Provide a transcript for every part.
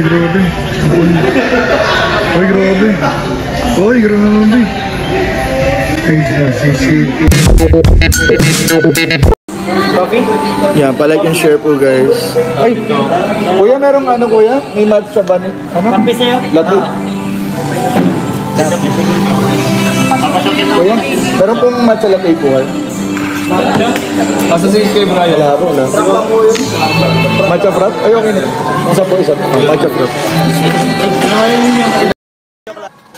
grabe. Ay, grabe. Ay, grabe. Ay, Coffee? yan, palike and share po guys. Ay, kuya, merong ano kuya? May matcha ba? Ano? Kape sa'yo? Lato. Kuya, meron pong matcha latte po kayo? Asa si kay Brian? Wala po, wala. Matcha frap? Ay, okay na. Isa po, isa po. Matcha frap.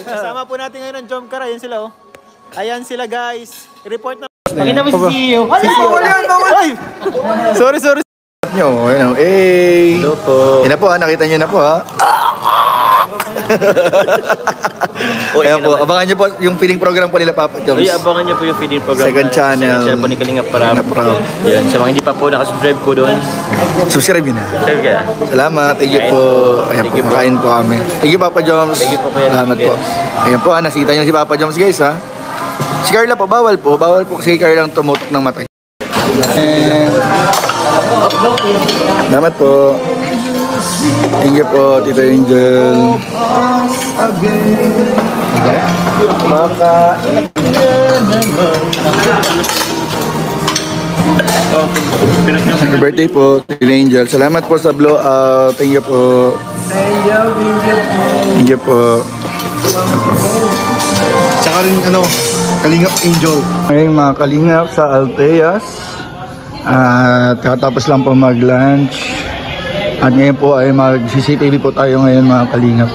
Kasama po natin ngayon ang Jomcar. Ayan sila oh. Ayan sila guys. Report na. Pakita mo si CEO. Ay! Sorry. Nyo, ayun o. Eh. Hello po. Yan na po ha, nakita nyo na po ha. Ayan po, abangan nyo po yung feeding program po nila Papa Joms. Ay, abangan niyo po yung feeding program. Second channel. Second channel po ni Kalinga Prab. Yan, sa mga hindi pa po nakasubscribe po doon. Subscribe yun na. Subscribe ka. Salamat, thank you po. Ayan po, makain po kami. Thank you Papa Joms. Thank you po, Kuya. Salamat po. Ayan po ha, nakita nyo si Papa Joms guys ha. Si Carla po, bawal po kasi Carla lang tumutok ng mata. Salamat po. Thank you po, Tito Angel. Happy birthday po, Tito Angel. Salamat po sa blowout. Thank you po. Thank you po. Tsaka rin Kalingap Angel. Ngayon mga kalingap sa Alteas. At katapos lang po mag-lunch. At ngayon po ay mag-CCTV po tayo ngayon mga kalingap.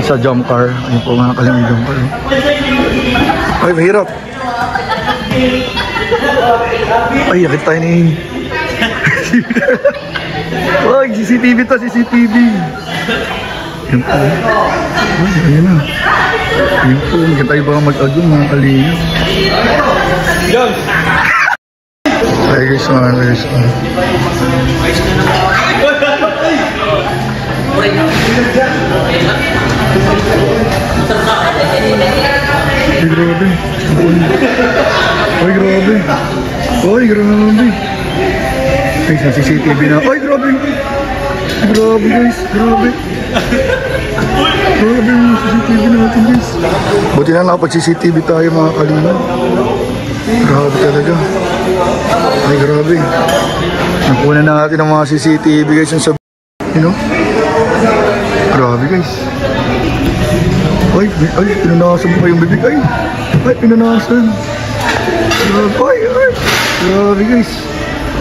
Sa Jomcar. Ayun po mga kalingap Jomcar. Ay, mahirap. Ay, yakit tayo ni... Ay, CCTV to, CCTV. Ayun po. Ay, ayun na. Ayun po, maganda tayo ba mag-agong mga kalingap. Ay guys, guys. Ay, grabe. Ay, grabe. Ay, grabe. Ay, sa CCTV na. Ay, grabe. Grabe guys, grabe. Grabe yung CCTV natin guys. Buti na nakapag-CCTV tayo mga kalingap. Grabe talaga. Ay, grabe. Nakunan na natin ang mga CCTV guys yung sa... You know? Grabe guys. Ay, pinanasan mo kayong bibig. Ay, pinanasan. Grabe, ay. Grabe guys.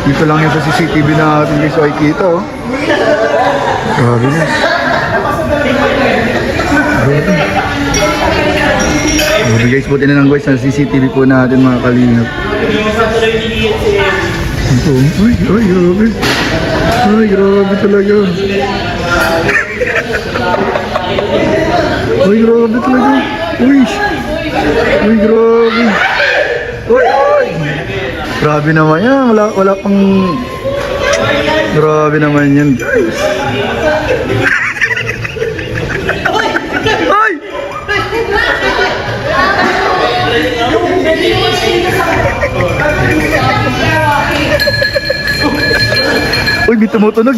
Dito lang yung sa CCTV natin guys. Ay, kita oh. Grabe guys. Grabe. Grabe guys, buti na lang guys sa CCTV po natin mga kalingap. Ito, ay, grabe. Ay, grabe talaga. Ay, grabe talaga. Uy, ay, grabe. Ay. Grabe naman yan. Wala pang... Grabe naman yan guys. Ay! Uy, may tumutunog.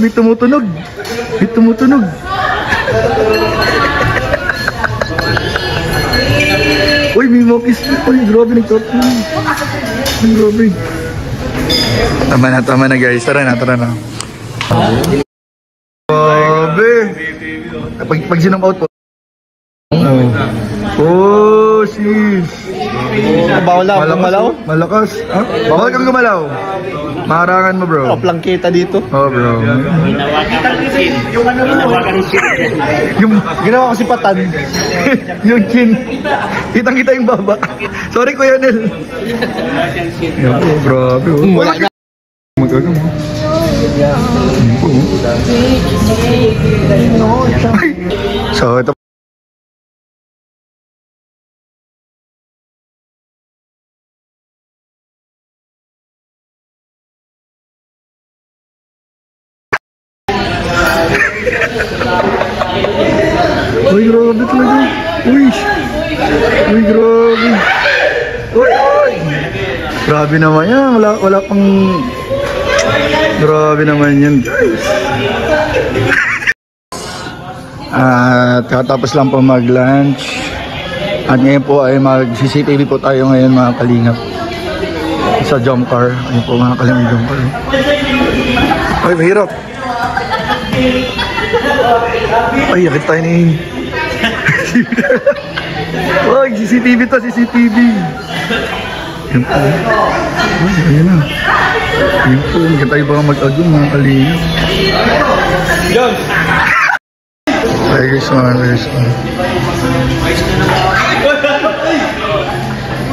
Uy, may mokis. Uy, grabe, nagtatunog. Uy, grabe. Tama na guys. Tara na. Grabe. Pag zoom out po. Oh, sis. Bawal lang gumalaw. Malakas. Ha? Bawal kang gumalaw. Maharangan mo, bro. Plangketa dito. Oh, bro. Yung ginawa ko si Patan. Yung chin. Kitang-kita yung baba. Sorry, Kuya Nel. Oh, grabe. Wala ka. Magagam. So, ito. Uy, grabe talaga. Uy, grabe. Uy. Grabe naman yan. Wala pang... Grabe naman yan, guys. At katapos lang po mag-lunch. At ngayon po ay mag-CCTV po tayo ngayon mga kalingap. Sa jump car. Ayun po mga kalingap jump car. Ay, mahirap. Ay, yakit tayo ni... Ay, CCTV to, CCTV. Yan po. Ay, ayun na. Yan po, maganda tayo baka mag-audio mga kalingap. Ay, guys, guys.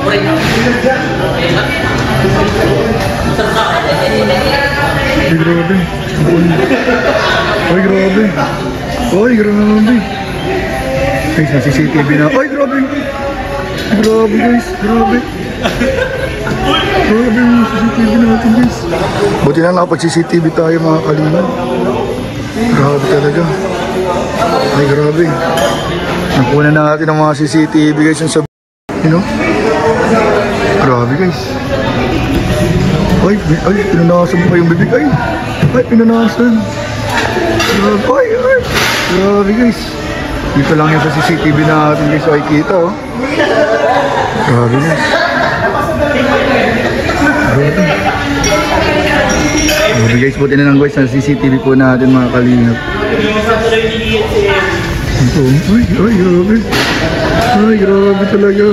Ay, grabe. Ay, grabe. Ay, grabe. Guys, na CCTV na. Ay, grabe. Grabe, guys. Grabe. Grabe yung CCTV natin, guys. Buti na nakapag-CCTV tayo, mga kalingap. Grabe talaga. Ay, grabe. Nakunan na natin ang mga CCTV, guys, yung sa... You know? Grabe, guys. Ay, pinanasan mo kayong bibig. Ay, pinanasan. Grabe, ay. Grabe, guys. Dito lang yung sa CCTV natin, guys. Ay, kita, oh. Grabe, guys. Grabe. Grabe, guys. Buti na lang, guys, sa CCTV po natin, mga kalingap. Ito, ay, grabe. Ay, grabe talaga.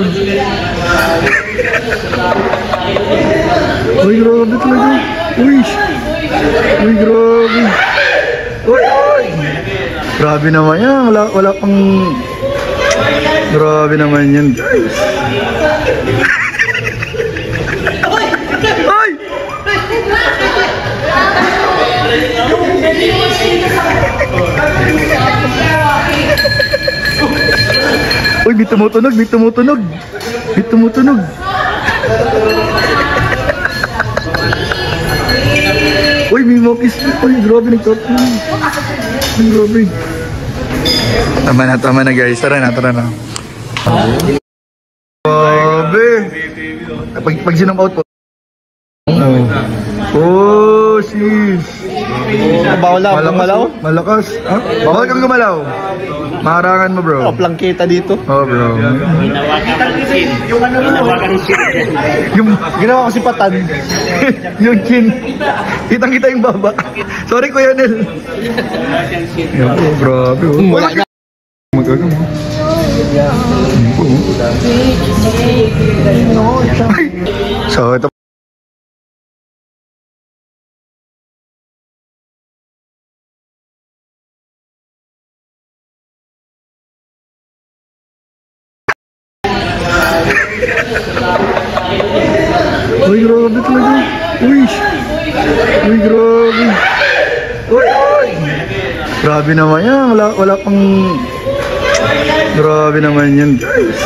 Ay, grabe talaga. Uy! Ay, grabe. Ay! Grabe naman yan. Wala pang... Grabe naman yan, guys. Ay! Uy, may tumutunog. Uy, may mokis. Uy, grabe, nagtatunog. Uy, grabe. Tama na guys. Tara na. Grabe. Pag sinong out po. Oh, sis. Bawal lang, gumalaw? Malakas. Ha? Bawal kang gumalaw. Maharangan mo, bro. Plangketa dito. Oh, bro. Yung ginawa ko si Patan. Yung chin. Kitang-kita yung baba. Sorry, Kuya Nel. Yan po, grabe. Wala ka. Magagam. So, ito. Uy, grabe talaga. Uy, grabe. Uy. Grabe naman yan. Wala pang... Grabe naman yan, guys.